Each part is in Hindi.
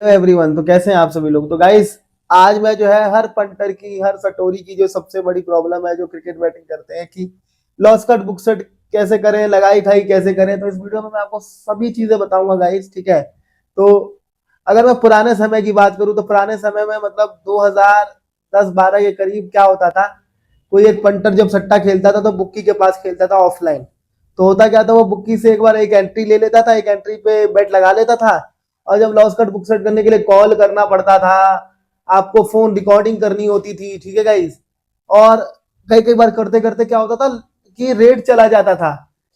एवरीवन, तो कैसे हैं आप सभी लोग। तो गाइस, आज मैं जो है हर पंटर की, हर सटोरी की जो सबसे बड़ी प्रॉब्लम है जो क्रिकेट बैटिंग करते हैं कि लॉस कट बुक सेट कैसे करें, लगाई खाई कैसे करें। तो इस वीडियो में मैं आपको सभी चीजें बताऊंगा गाइस, ठीक है। तो अगर मैं पुराने समय की बात करूं तो पुराने समय में मतलब 2010-12 के करीब क्या होता था, कोई एक पंटर जब सट्टा खेलता था तो बुक्की के पास खेलता था ऑफलाइन। तो होता क्या था, वो बुक्की से एक बार एक एंट्री ले लेता था, एक एंट्री पे बेट लगा लेता था। और जब लॉस कट बुक सेट करने के लिए कॉल करना पड़ता था, आपको फोन रिकॉर्डिंग करनी होती थी, ठीक है गाइस। और कई कई बार करते करते क्या होता था कि रेट चला जाता था।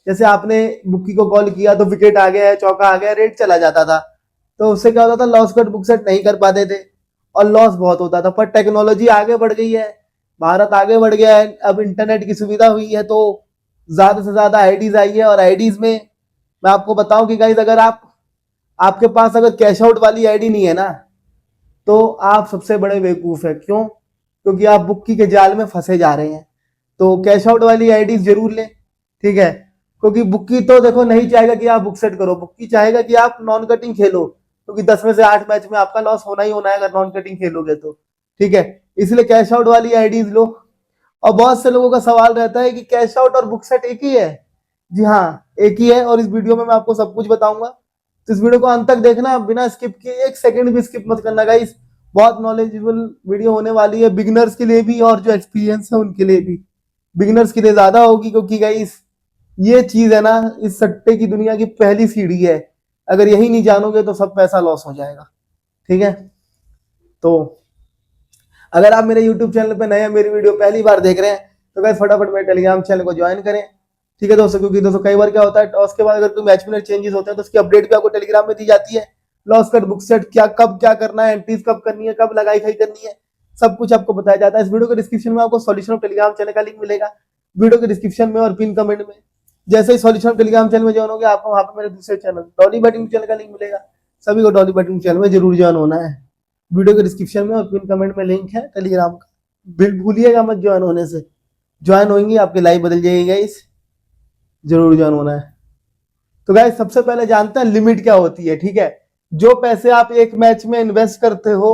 जैसे आपने बुक्की को कॉल किया तो विकेट आ गया है, चौका आ गया, रेट चला जाता था। तो उससे क्या होता था, लॉस कट बुक सेट नहीं कर पाते थे और लॉस बहुत होता था। पर टेक्नोलॉजी आगे बढ़ गई है, भारत आगे बढ़ गया है, अब इंटरनेट की सुविधा हुई है, तो ज्यादा से ज्यादा आईडीज आई है। और आईडीज में मैं आपको बताऊं कि गाइस, अगर आपके पास अगर कैश आउट वाली आईडी नहीं है ना, तो आप सबसे बड़े बेवकूफ है। क्यों? क्योंकि आप बुक्की के जाल में फंसे जा रहे हैं। तो कैश आउट वाली आईडी जरूर लें, ठीक है। क्योंकि बुक्की तो देखो नहीं चाहेगा कि आप बुक सेट करो, बुक्की चाहेगा कि आप नॉन कटिंग खेलो, क्योंकि 10 में से 8 मैच में आपका लॉस होना ही होना है अगर नॉन कटिंग खेलोगे तो, ठीक है। इसलिए कैश आउट वाली आईडीज लो। और बहुत से लोगों का सवाल रहता है कि कैश आउट और बुक सेट एक ही है। जी हाँ, एक ही है, और इस वीडियो में मैं आपको सब कुछ बताऊंगा। तो इस वीडियो को अंत तक देखना, बिना स्किप किए, एक सेकंड भी स्किप मत करना गाइस। बहुत नॉलेजेबल वीडियो होने वाली है, बिगिनर्स के लिए भी और जो एक्सपीरियंस है उनके लिए भी। बिगिनर्स के लिए ज्यादा होगी, क्योंकि गाइस ये चीज है ना, इस सट्टे की दुनिया की पहली सीढ़ी है। अगर यही नहीं जानोगे तो सब पैसा लॉस हो जाएगा, ठीक है। तो अगर आप मेरे YouTube चैनल पे नए हैं, मेरी वीडियो पहली बार देख रहे हैं, तो गाइस फटाफट मेरे टेलीग्राम चैनल को ज्वाइन करें, ठीक है दोस्तों। क्योंकि दोस्तों कई बार क्या होता है, टॉस के बाद अगर कोई मैच में चेंजेस होते हैं तो उसकी अपडेट भी आपको टेलीग्राम में दी जाती है। लॉस कट बुक सेट क्या, कब क्या करना है, एंट्रीज कब करनी है, कब लगाई खाई करनी है, सब कुछ आपको बताया जाता है। इस वीडियो के डिस्क्रिप्शन में आपको सॉल्यूशन ऑफ टेलीग्राम चैनल का लिंक मिलेगा, वीडियो के डिस्क्रिप्शन में और पिन कमेंट में। जैसे ही सॉल्यूशन ऑफ टेलीग्राम चैनल में ज्वाइन होगे, आपको वहां पर मेरे दूसरे चैनल डॉली बैटिंग चैनल का लिंक मिलेगा। सभी को डॉली बैटिंग चैनल में जरूर ज्वाइन होना है। वीडियो के डिस्क्रिप्शन में और पिन कमेंट में लिंक है टेलीग्राम का, भूलिएगा मत ज्वाइन होने से। ज्वाइन होंगे आपकी लाइफ बदल जाएगी गाइस, जरूर ज्वाइन होना है। तो गाइस सबसे पहले जानते हैं लिमिट क्या होती है, ठीक है। जो पैसे आप एक मैच में इन्वेस्ट करते हो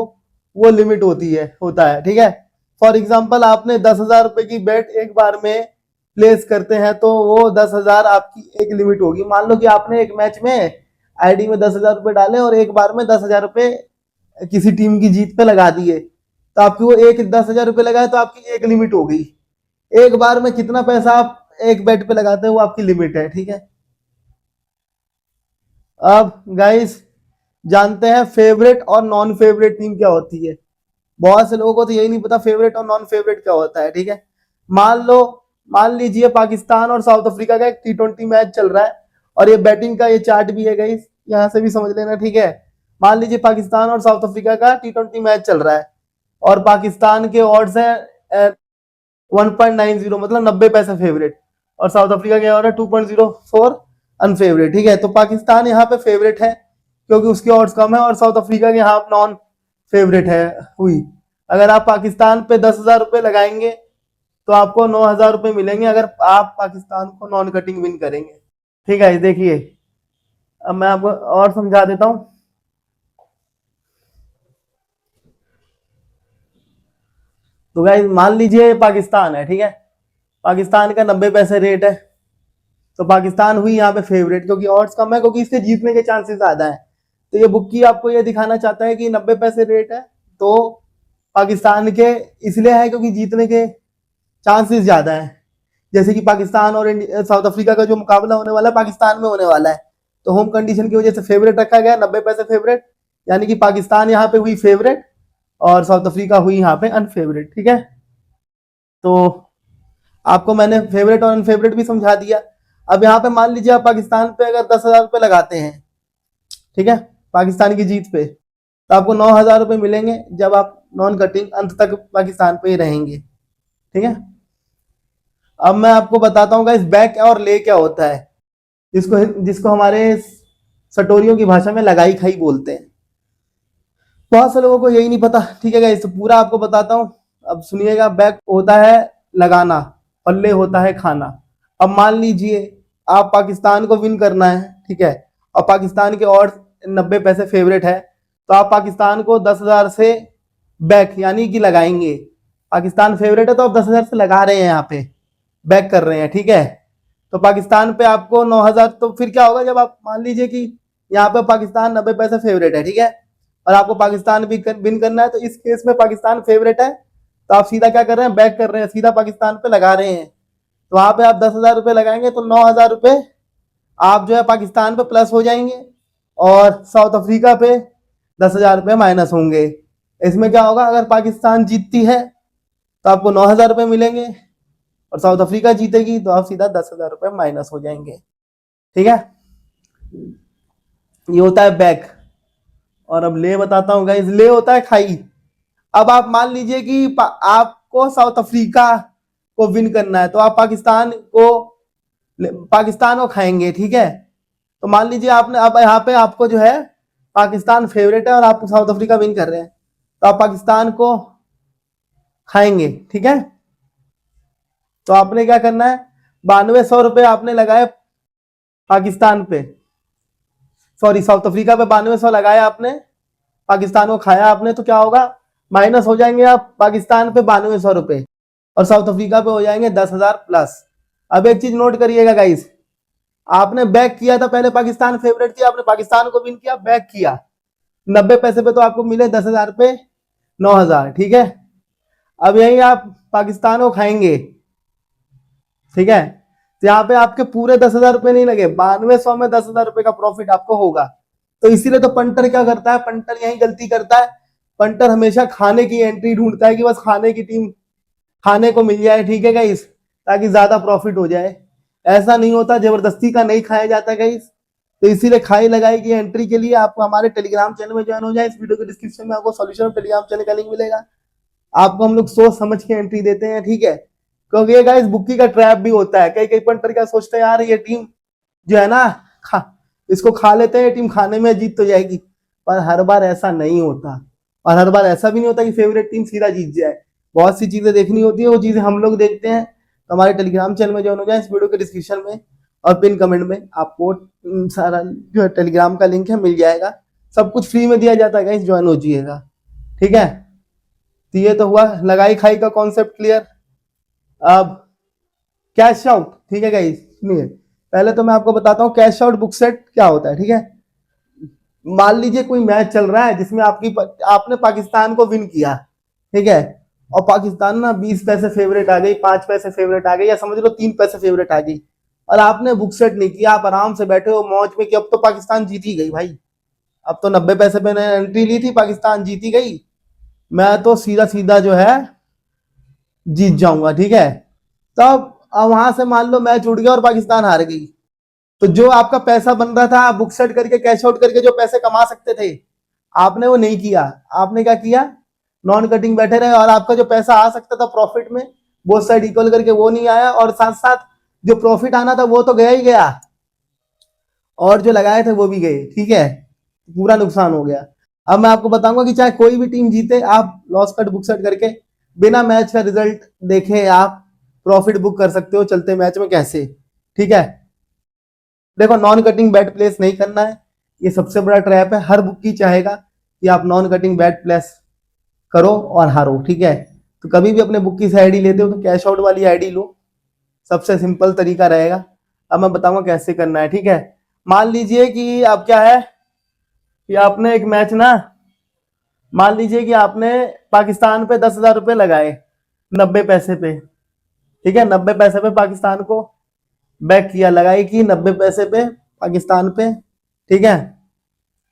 वो लिमिट होता है, ठीक है। फॉर एग्जाम्पल, आपने 10,000 रुपए की बेट एक बार में प्लेस करते हैं तो वो 10,000 आपकी एक लिमिट होगी। मान लो कि आपने एक मैच में आईडी में 10,000 रुपए डाले और एक बार में 10,000 रुपए किसी टीम की जीत पे लगा दिए, तो आपकी वो एक 10,000 रुपए लगाए तो आपकी एक लिमिट हो गई। एक बार में कितना पैसा आप एक बेट पे लगाते हैं वो आपकी लिमिट है, ठीक है। अब गाइस जानते हैं फेवरेट और नॉन फेवरेट टीम क्या होती है। बहुत से लोगों को तो यही नहीं पता फेवरेट और नॉन फेवरेट क्या होता है, ठीक है। मान लो, मान लीजिए पाकिस्तान और साउथ अफ्रीका का एक T20 मैच चल रहा है, और ये बैटिंग का ये चार्ट भी है गाइस, यहां से भी समझ लेना, ठीक है। मान लीजिए पाकिस्तान और साउथ अफ्रीका का T20 मैच चल रहा है, और पाकिस्तान के ऑड्स है 1.90, मतलब 90 पैसे फेवरेट, और साउथ अफ्रीका के और है 2.04 अनफेवरेट, ठीक है। तो पाकिस्तान यहाँ पे फेवरेट है क्योंकि उसकी ऑड्स कम है, और साउथ अफ्रीका के यहाँ नॉन फेवरेट है हुई। अगर आप पाकिस्तान पे 10,000 रुपए लगाएंगे तो आपको 9,000 रुपए मिलेंगे अगर आप पाकिस्तान को नॉन कटिंग विन करेंगे, ठीक है। देखिए अब मैं आपको और समझा देता हूँ। तो गाइस मान लीजिए पाकिस्तान है, ठीक है। पाकिस्तान का 90 पैसे रेट है, तो पाकिस्तान हुई यहाँ पे फेवरेट क्योंकि ऑड्स कम है, क्योंकि इसके जीतने के चांसेस ज्यादा है। तो ये बुक्की आपको ये दिखाना चाहता है कि 90 पैसे रेट है, तो पाकिस्तान के इसलिए है क्योंकि जीतने के चांसेस ज्यादा है। जैसे कि पाकिस्तान और साउथ अफ्रीका का जो मुकाबला होने वाला है पाकिस्तान में होने वाला है, तो होम कंडीशन की वजह से फेवरेट रखा गया 90 पैसे फेवरेट, यानी कि पाकिस्तान यहाँ पे हुई फेवरेट और साउथ अफ्रीका हुई यहाँ पे अनफेवरेट, ठीक है। तो आपको मैंने फेवरेट और अनफेवरेट भी समझा दिया। अब यहाँ पे मान लीजिए आप पाकिस्तान पे अगर 10,000 रुपए लगाते हैं, ठीक है, पाकिस्तान की जीत पे, तो आपको 9,000 रुपए मिलेंगे जब आप नॉन कटिंग अंत तक पाकिस्तान पे ही रहेंगे, ठीक है। अब मैं आपको बताता हूँ गाइस बैक और ले क्या होता है, जिसको जिसको हमारे सटोरियों की भाषा में लगाई खाई बोलते हैं। बहुत से लोगों को यही नहीं पता, ठीक है गाइस, तो पूरा आपको बताता हूँ। अब सुनिएगा, बैक होता है लगाना और ले होता है खाना। अब मान लीजिए आप पाकिस्तान को विन करना है, ठीक है, और पाकिस्तान के ऑड्स 90 पैसे फेवरेट है, तो आप पाकिस्तान को 10,000 से बैक यानी कि लगाएंगे। पाकिस्तान फेवरेट है तो आप 10,000 से लगा रहे हैं, यहाँ पे बैक कर रहे हैं, ठीक है। तो पाकिस्तान पे आपको 9,000, तो फिर क्या होगा जब आप मान लीजिए कि यहाँ पे पाकिस्तान 90 पैसे फेवरेट है, ठीक है, और आपको पाकिस्तान भी विन करना है, तो इस केस में पाकिस्तान फेवरेट है तो आप सीधा क्या कर रहे हैं, बैक कर रहे हैं, सीधा पाकिस्तान पे लगा रहे हैं। तो वहां पे आप 10,000 रुपये लगाएंगे तो 9,000 रुपये आप जो है पाकिस्तान पे प्लस हो जाएंगे और साउथ अफ्रीका पे 10,000 रुपये माइनस होंगे। इसमें क्या होगा, अगर पाकिस्तान जीतती है तो आपको 9,000 रुपये मिलेंगे और साउथ अफ्रीका जीतेगी तो आप सीधा 10,000 रुपये माइनस हो जाएंगे, ठीक है। ये होता है बैक। और अब ले बताता हूँ गाइस, ले होता है खाई। अब आप मान लीजिए कि आपको साउथ अफ्रीका को विन करना है तो आप पाकिस्तान को खाएंगे, ठीक है। तो मान लीजिए आपने, अब यहाँ पे आपको जो है पाकिस्तान फेवरेट है और आप साउथ अफ्रीका विन कर रहे हैं तो आप पाकिस्तान को खाएंगे, ठीक है। तो आपने क्या करना है, 9200 रुपये आपने लगाए पाकिस्तान पे, सॉरी साउथ अफ्रीका पे 9200 लगाया आपने, पाकिस्तान को खाया आपने, तो क्या होगा, माइनस हो जाएंगे आप पाकिस्तान पे 9200 रुपये और साउथ अफ्रीका पे हो जाएंगे 10,000 प्लस। अब एक चीज नोट करिएगा गाइस, आपने बैक किया था, पहले पाकिस्तान फेवरेट थी, आपने पाकिस्तान को विन किया, बैक किया, 90 पैसे पे तो आपको मिले 10,000 पे 9,000, ठीक है। अब यही आप पाकिस्तान को खाएंगे, ठीक है, तो यहाँ पे आपके पूरे 10,000 रुपये नहीं लगे, 9200 में 10,000 रुपये का प्रॉफिट आपको होगा। तो इसीलिए तो पंटर क्या करता है, पंटर यही गलती करता है, पंटर हमेशा खाने की एंट्री ढूंढता है कि बस खाने की टीम खाने को मिल जाए, ठीक है गाइस, ताकि ज्यादा प्रॉफिट हो जाए। ऐसा नहीं होता, जबरदस्ती का नहीं खाया जाता गाइस। तो इसीलिए खाई लगाई की एंट्री के लिए आपको हमारे टेलीग्राम चैनल में ज्वाइन हो जाए। इस वीडियो के डिस्क्रिप्शन में आपको सॉल्यूशन टेलीग्राम चैनल का लिंक मिलेगा। आपको हम लोग सोच समझ के एंट्री देते हैं, ठीक है, क्योंकि ये गाइस बुक्की का ट्रैप भी होता है। कई कई पंटर क्या सोचते हैं, यार ये टीम जो है ना इसको खा लेते हैं, टीम खाने में जीत तो जाएगी, पर हर बार ऐसा नहीं होता। और हर बार ऐसा भी नहीं होता कि फेवरेट टीम सीधा जीत जाए। बहुत सी चीजें देखनी होती है, वो चीजें हम लोग देखते हैं। तो हमारे टेलीग्राम चैनल में ज्वाइन हो जाए, इस वीडियो के डिस्क्रिप्शन में और पिन कमेंट में आपको सारा जो है टेलीग्राम का लिंक है मिल जाएगा। सब कुछ फ्री में दिया जाता है गाइस, ज्वाइन हो जाइएगा, ठीक है। तो ये तो हुआ लगाई खाई का कॉन्सेप्ट क्लियर। अब कैश आउट, ठीक है गाइस, सुनिए, पहले तो मैं आपको बताता हूँ कैश आउट बुक सेट क्या होता है, ठीक है। मान लीजिए कोई मैच चल रहा है जिसमें आपने पाकिस्तान को विन किया, ठीक है, और पाकिस्तान ना 20 पैसे फेवरेट आ गई, 5 पैसे फेवरेट आ गई, या समझ लो 3 पैसे फेवरेट आ गई, और आपने बुक सेट नहीं किया, आप आराम से बैठे हो मौज में कि अब तो पाकिस्तान जीती गई भाई, अब तो 90 पैसे पे एंट्री ली थी, पाकिस्तान जीती गई, मैं तो सीधा सीधा जो है जीत जाऊंगा, ठीक है। तब वहां से मान लो मैच उड़ गया और पाकिस्तान हार गई, तो जो आपका पैसा बन रहा था बुक सेट करके कैश आउट करके जो पैसे कमा सकते थे, आपने वो नहीं किया। आपने क्या किया, नॉन कटिंग बैठे रहे और आपका जो पैसा आ सकता था प्रॉफिट में बोथ साइड इक्वल करके वो नहीं आया, और साथ साथ जो प्रॉफिट आना था वो तो गया ही गया और जो लगाए थे वो भी गए, ठीक है, पूरा नुकसान हो गया। अब मैं आपको बताऊंगा कि चाहे कोई भी टीम जीते, आप लॉस कट बुक सेट करके बिना मैच का रिजल्ट देखे आप प्रॉफिट बुक कर सकते हो चलते मैच में कैसे, ठीक है। देखो नॉन कटिंग बैट प्लेस नहीं करना है, ये सबसे बड़ा ट्रैप है। हर बुक की चाहेगा कि आप नॉन कटिंग बैट प्लेस करो और हारो, ठीक है। तो कभी भी अपने बुक की से आईडी लेते हो तो कैश आउट वाली आईडी लो, सबसे सिंपल तरीका रहेगा। अब मैं बताऊंगा कैसे करना है, ठीक है। मान लीजिए कि अब क्या है कि आपने एक मैच ना, मान लीजिए कि आपने पाकिस्तान पे 10,000 रुपये लगाए 90 पैसे पे, ठीक है, 90 पैसे पे पाकिस्तान को बैक किया, लगाई की 90 पैसे पे पाकिस्तान पे, ठीक है।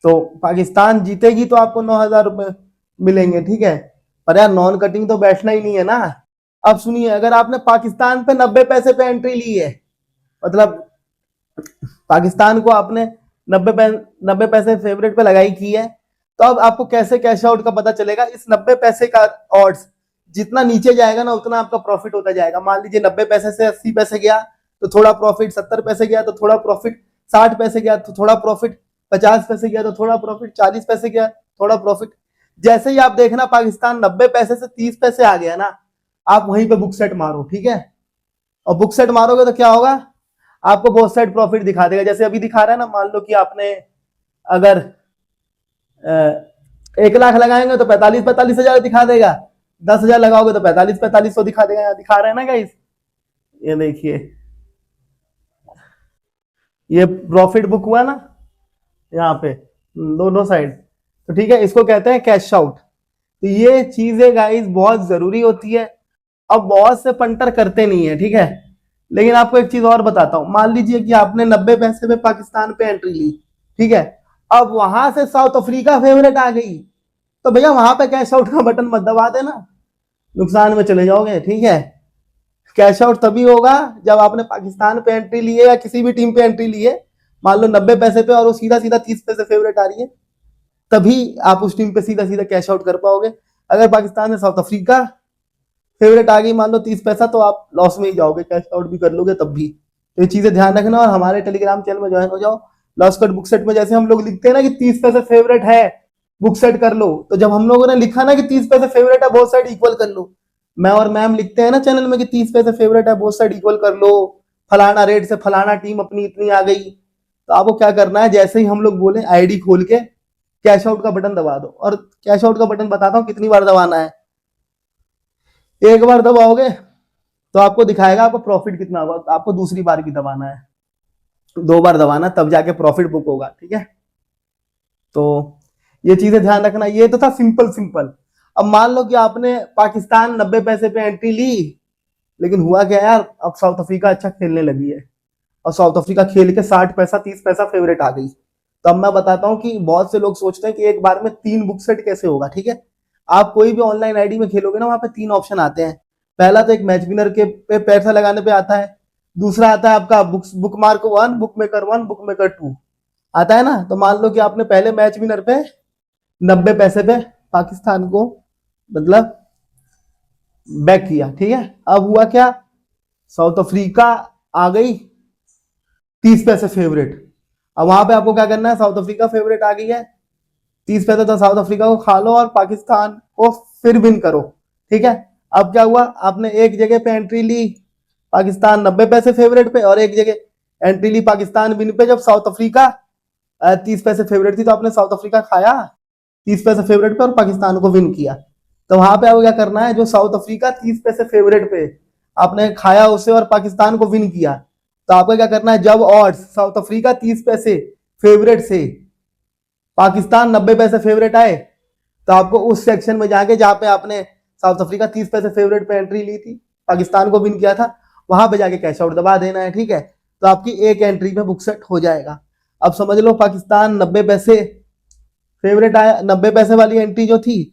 तो पाकिस्तान जीतेगी तो आपको 9,000 रुपये मिलेंगे, ठीक है, पर यार नॉन कटिंग तो बैठना ही नहीं है ना। अब सुनिए, अगर आपने पाकिस्तान पे 90 पैसे पे एंट्री ली है, मतलब पाकिस्तान को आपने 90 पैसे फेवरेट पे लगाई की है, तो अब आपको कैसे कैश आउट का पता चलेगा, इस 90 पैसे का ऑड्स जितना नीचे जाएगा ना उतना आपका प्रॉफिट होता जाएगा। मान लीजिए 90 पैसे से 80 पैसे गया तो थोड़ा प्रॉफिट, 70 पैसे गया तो थोड़ा प्रॉफिट, 60 पैसे गया तो थोड़ा प्रॉफिट, 50 पैसे गया तो थोड़ा प्रॉफिट, 40 पैसे गया थोड़ा प्रॉफिट। जैसे ही आप देखना पाकिस्तान 90 पैसे से 30 पैसे आ गया ना, आप वहीं पे बुक सेट मारो, ठीक है। और बुक सेट मारोगे तो क्या होगा, आपको बहुत साइड प्रॉफिट दिखा देगा, जैसे अभी दिखा रहा है ना। मान लो कि आपने अगर 1 लाख लगाएंगे तो 45,000 दिखा देगा, 10,000 लगाओगे तो 45,000 दिखा देगा। यहाँ दिखा रहे हैं ना गाइस, ये देखिए, ये प्रॉफिट बुक हुआ ना यहाँ पे दोनों साइड। तो ठीक है, इसको कहते हैं कैश आउट। तो ये चीजें गाइस बहुत जरूरी होती है। अब बहुत से पंटर करते नहीं है, ठीक है। लेकिन आपको एक चीज और बताता हूं, मान लीजिए कि आपने 90 पैसे में पाकिस्तान पे एंट्री ली, ठीक है। अब वहां से साउथ अफ्रीका फेवरेट आ गई, तो भैया वहां पे कैश आउट का बटन मत दबा देना, नुकसान में चले जाओगे, ठीक है। कैश आउट तभी होगा जब आपने पाकिस्तान पे एंट्री ली है या किसी भी टीम पे एंट्री ली है, मान लो 90 पैसे पे और वो सीधा सीधा 30 पैसे फेवरेट आ रही है, तभी आप उस टीम पे सीधा सीधा कैश आउट कर पाओगे। अगर पाकिस्तान में साउथ अफ्रीका फेवरेट आ गई मान लो 30 पैसा, तो आप लॉस में ही जाओगे, कैश आउट भी कर लोगे तब भी। तो ये चीजें ध्यान रखना और हमारे टेलीग्राम चैनल में ज्वाइन हो जाओ। लॉस कट बुक सेट में जैसे हम लोग लिखते हैं ना कि 30 पैसे फेवरेट है, बुक सेट कर लो, तो जब हम लोगों ने लिखा ना कि 30 पैसे फेवरेट है, बोथ साइड इक्वल कर लो, मैं और मैम लिखते हैं ना चैनल में कि 30 पैसे फेवरेट है, बोथ साइड इक्वल कर लो, फलाना रेट से फलाना टीम अपनी इतनी आ गई, तो आपको क्या करना है, जैसे ही हम लोग बोले आईडी खोल के कैश आउट का बटन दबा दो। और कैश आउट का बटन बताता हूँ कितनी बार दबाना है। एक बार दबाओगे तो आपको दिखाएगा आपको प्रॉफिट कितना होगा, तो आपको दूसरी बार भी दबाना है, 2 बार दबाना, तब जाके प्रॉफिट बुक होगा, ठीक है। तो ये चीजें ध्यान रखना। ये तो था सिंपल सिंपल। अब मान लो कि आपने पाकिस्तान 90 पैसे पे एंट्री ली, लेकिन हुआ क्या यार, अब साउथ अफ्रीका अच्छा खेलने लगी है और साउथ अफ्रीका खेल के 60 पैसा 30 पैसा फेवरेट आ गई। तो अब मैं बताता हूँ कि बहुत से लोग सोचते हैं कि एक बार में 3 बुक सेट कैसे होगा, ठीक है। आप कोई भी ऑनलाइन आईडी में खेलोगे ना, वहां पे 3 ऑप्शन आते हैं। पहला तो एक मैच विनर के पे पैसा लगाने पे आता है, दूसरा आता है आपका book mark 1, book maker 1, book maker 2 आता है ना। तो मान लो कि आपने पहले मैच विनर पे 90 पैसे पे पाकिस्तान को मतलब बैक किया, ठीक है। अब हुआ क्या, साउथ अफ्रीका आ गई 30 पैसे फेवरेट। अब वहां पे आपको क्या करना है, साउथ अफ्रीका फेवरेट आ गई है 30 पैसे, तो साउथ अफ्रीका को खा लो और पाकिस्तान को फिर विन करो, ठीक है। अब क्या हुआ, आपने एक जगह पे एंट्री ली पाकिस्तान 90 पैसे फेवरेट पे, और एक जगह एंट्री ली पाकिस्तान विन पे जब साउथ अफ्रीका 30 पैसे फेवरेट थी, तो आपने साउथ अफ्रीका खाया 30 पैसे फेवरेट पे और पाकिस्तान को विन किया। तो वहां पे आपको क्या करना है, जो साउथ अफ्रीका 30 पैसे फेवरेट पे आपने खाया उसे और पाकिस्तान को विन किया, तो आपको क्या करना है, जब ऑड्स साउथ अफ्रीका 30 पैसे फेवरेट से पाकिस्तान 90 पैसे फेवरेट आए, तो आपको उस सेक्शन में जाके जहां पे आपने साउथ अफ्रीका 30 पैसे फेवरेट पे एंट्री ली थी, पाकिस्तान को विन किया था, वहां पे जाके कैश आउट दबा देना है, ठीक है। तो आपकी एक एंट्री पे बुक सेट हो जाएगा। अब समझ लो पाकिस्तान 90 पैसे फेवरेट आया, 90 पैसे वाली एंट्री जो थी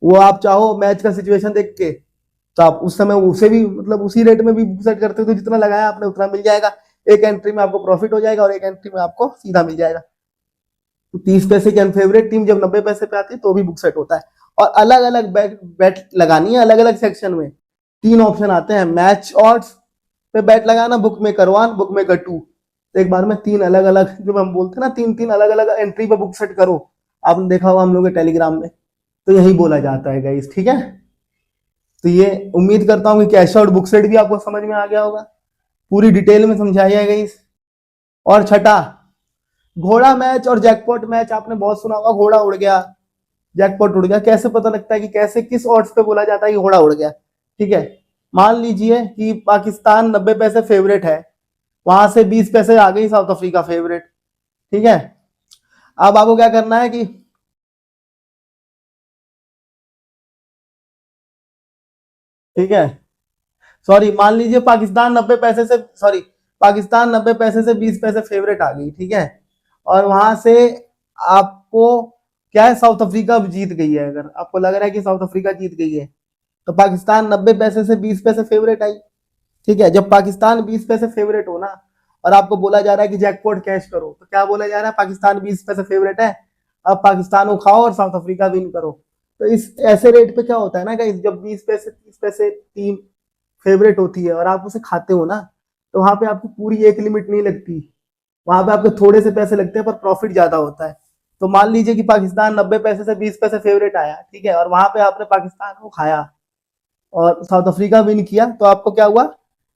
वो आप चाहो मैच का सिचुएशन देख के, तो आप उस समय उसे भी मतलब उसी रेट में भी बुक सेट करते हो, तो जितना लगाया आपने उतना मिल जाएगा। एक एंट्री में आपको प्रॉफिट हो जाएगा और एक एंट्री में आपको सीधा मिल जाएगा। तो 30 पैसे की अनफेवरेट टीम जब 90 पैसे पे आती है तो भी बुक सेट होता है। और अलग अलग बैट लगानी है, अलग अलग सेक्शन में 3 ऑप्शन आते हैं, मैच ऑड्स पे बैट लगाना, बुक मेकर 1, बुक मेकर 2। तो एक बार में 3 अलग अलग, जो हम बोलते हैं ना 3 अलग अलग एंट्री पे बुक सेट करो, आपने देखा होगा हम लोग के टेलीग्राम में, तो यही बोला जाता है गाइस, ठीक है। तो ये उम्मीद करता हूँ कि कैश आउट बुक सेट भी आपको समझ में आ गया होगा, पूरी डिटेल में समझाया है गाइस। और छठा, घोड़ा मैच और जैकपॉट मैच आपने बहुत सुना होगा, घोड़ा उड़ गया जैकपॉट उड़ गया। कैसे पता लगता है कि कैसे किस ऑड्स पे बोला जाता है कि घोड़ा उड़ गया, ठीक है। मान लीजिए कि पाकिस्तान 90 पैसे फेवरेट है, वहां से 20 पैसे आ गई साउथ अफ्रीका फेवरेट, ठीक है। अब आपको क्या करना है कि ठीक है, सॉरी, मान लीजिए पाकिस्तान 90 पैसे से, सॉरी, पाकिस्तान 90 पैसे से 20 पैसे फेवरेट आ गई, ठीक है। और वहां से आपको क्या है, साउथ अफ्रीका जीत गई है, अगर आपको लग रहा है कि साउथ अफ्रीका जीत गई है, तो पाकिस्तान 90 पैसे से 20 पैसे फेवरेट आई, ठीक है। जब पाकिस्तान 20 पैसे फेवरेट हो ना, और आपको बोला जा रहा है कि जैकपॉट कैश करो, तो क्या बोला जा रहा है, पाकिस्तान 20 पैसे फेवरेट है, अब पाकिस्तान को खाओ और साउथ अफ्रीका विन करो। तो इस ऐसे रेट पे क्या होता है ना गाइस, जब 20 पैसे 30 पैसे टीम फेवरेट होती है और आप उसे खाते हो ना, तो वहां पे आपकी पूरी एक लिमिट नहीं लगती, वहां पे आपके थोड़े से पैसे लगते हैं पर प्रॉफिट ज्यादा होता है। तो मान लीजिए कि पाकिस्तान 90 पैसे से 20 पैसे फेवरेट आया, ठीक है, और वहां पे आपने पाकिस्तान को खाया और साउथ अफ्रीका विन किया, तो आपको क्या हुआ,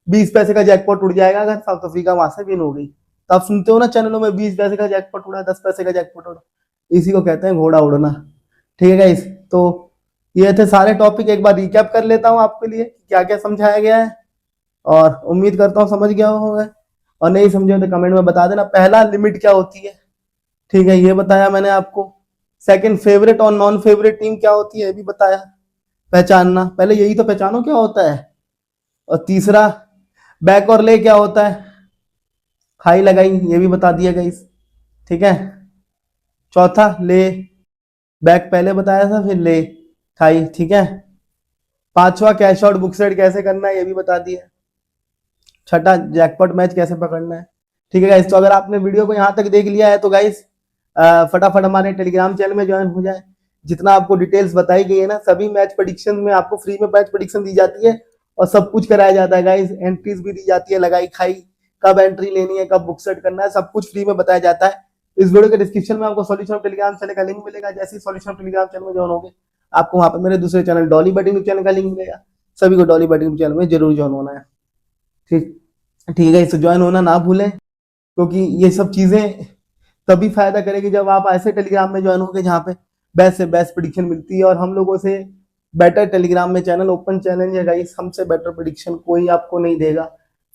20 पैसे का जैकपॉट उड़ जाएगा अगर साउथ अफ्रीका वहां से विन हो गई। तो आप सुनते हो ना चैनलों में 20 पैसे का जैकपॉट उड़ा, 10 पैसे का जैकपॉट उड़ा, इसी को कहते हैं घोड़ा उड़ना। ठीक है गाइस, तो ये थे सारे टॉपिक। एक बार रिकैप कर लेता हूँ आपके लिए क्या क्या समझाया गया है, और उम्मीद करता हूँ समझ गया होगा, और नहीं समझे तो कमेंट में बता देना। पहला, लिमिट क्या होती है, ठीक है, ये बताया मैंने आपको। सेकंड, फेवरेट और नॉन फेवरेट टीम क्या होती है, ये भी बताया, पहचानना, पहले यही तो पहचानो क्या होता है। और तीसरा, बैक और ले क्या होता है, खाई लगाई, ये भी बता दिया गाइस, ठीक है। चौथा, ले, बैक पहले बताया था, फिर ले, खाई, ठीक है। पांचवा, कैश आउट बुक सेट कैसे करना है, ये भी बता दिया। छठा, जैकपॉट मैच कैसे पकड़ना है, ठीक है गाइस। तो अगर आपने वीडियो को यहाँ तक देख लिया है तो गाइस फटाफट हमारे टेलीग्राम चैनल में ज्वाइन हो जाए। जितना आपको डिटेल्स बताई गई है ना, सभी मैच प्रेडिक्शन में आपको फ्री में मैच प्रेडिक्शन दी जाती है, और सब कुछ कराया जाता है गाइस। एंट्रीज भी दी जाती है, लगाई खाई, कब एंट्री लेनी है, कब बुक सेट करना है, सब कुछ फ्री में बताया जाता है। इस वीडियो के डिस्क्रिप्शन में आपको सॉल्यूशन ऑफ टेलीग्राम चैनल का लिंक मिलेगा। जैसे ही सॉल्यूशन ऑफ टेलीग्राम चैनल में ज्वाइन होंगे, आपको वहां पर मेरे दूसरे चैनल डॉली बैटिंग चैनल का लिंक मिलेगा। सभी को डॉली बैटिंग चैनल में जरूर ज्वाइन होना है, ठीक ठीक है। इससे ज्वाइन होना ना भूलें, क्योंकि ये सब चीजें तभी फायदा करेगी जब आप ऐसे टेलीग्राम में ज्वाइन होंगे जहाँ पे बेस्ट से बेस्ट प्रिडिक्शन मिलती है। और हम लोगों से बेटर टेलीग्राम में चैनल ओपन चैलेंज है गाइस, हमसे बेटर प्रिडिक्शन कोई आपको नहीं देगा।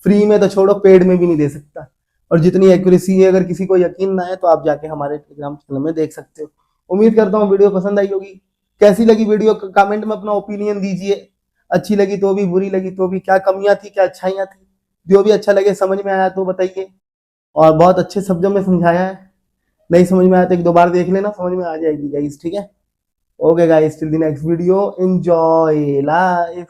फ्री में तो छोड़ो, पेड में भी नहीं दे सकता। और जितनी एक्यूरेसी है, अगर किसी को यकीन ना है तो आप जाके हमारे टेलीग्राम चैनल में देख सकते हो। उम्मीद करता हूँ वीडियो पसंद आई होगी। कैसी लगी वीडियो, कमेंट में अपना ओपिनियन दीजिए। अच्छी लगी तो भी, बुरी लगी तो भी, क्या कमियां थी क्या अच्छाइयां थी, जो भी अच्छा लगे, समझ में आया तो बताइए। और बहुत अच्छे शब्दों में समझाया है, नहीं समझ में आया तो एक दो बार देख लेना, समझ में आ जाएगी गाइस, ठीक है। Okay guys, till the next video, enjoy life.